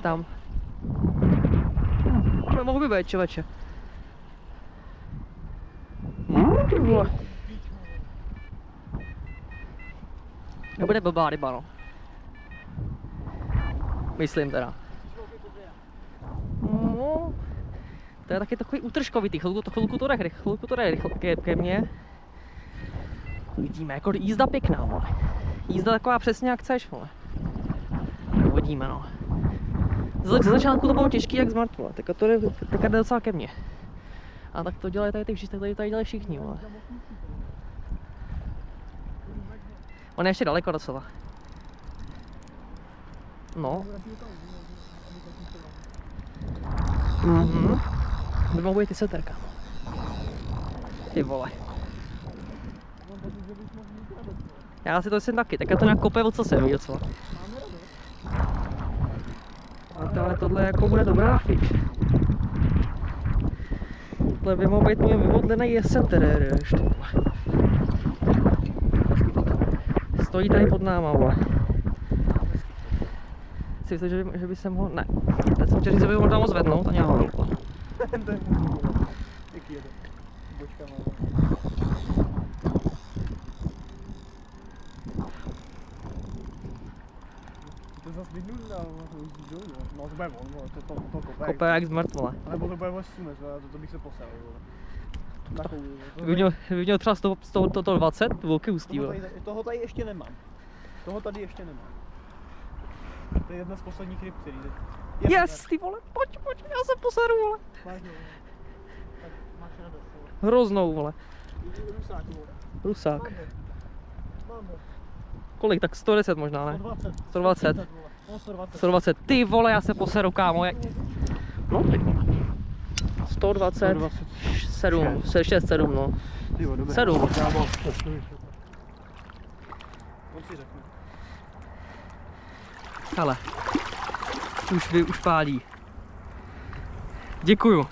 Tam. Mohl by být, člověče. Ty vole. Nebude blbá ryba, no. Myslím teda. No, to je taky takový útržkovitý, chvilku to jde rychle ke mně. Uvidíme, jako jízda pěkná, vole. Jízda taková přesně jak chceš, vole. Uvidíme, no. Ze začátku to bylo těžký jak zmrt, vole. Tak to jde docela ke mně. A tak to dělají tady dělají všichni, vole. On je ještě daleko docela. No. By mohl být ty seterka. Ty vole. Já si to myslím taky, tak to nějak kope od co se ví docela. Ale tohle jako bude dobrá fič. Tohle by mohl být můj vyvodlený jeseter, ještě. Stojí tady pod náma, vole. Si myslím, že by se mohl... Ne. Teď jsem chtěl říct, že by mohl tam zvednout a nějak ho. Jaký je to? Bočka má. To zase vydnul, to už dolů, no to bude on, to kope. Kope jak zmrt, vole. Nebo to bude vlastně sunes, to bych se posel, vole. By měl třeba z toho 20, velký ústý, vole. Toho tady ještě nemám. Toho tady ještě nemám. To je jedna z posledních ryb, který teď... Yes, ty vole, pojď, já se poseru, vole. Vážně, tak máš radost, vole. Hroznou, vole. Rusák, vole. Rusák. Mám ho. Kolik, tak 110 možná, ne? 120. 120. No, 120. 120, ty vole, já se poseru, kámo. No, ty vole. 127, 6, 7, no. 7. On si řekne. Hele, už pálí. Děkuju.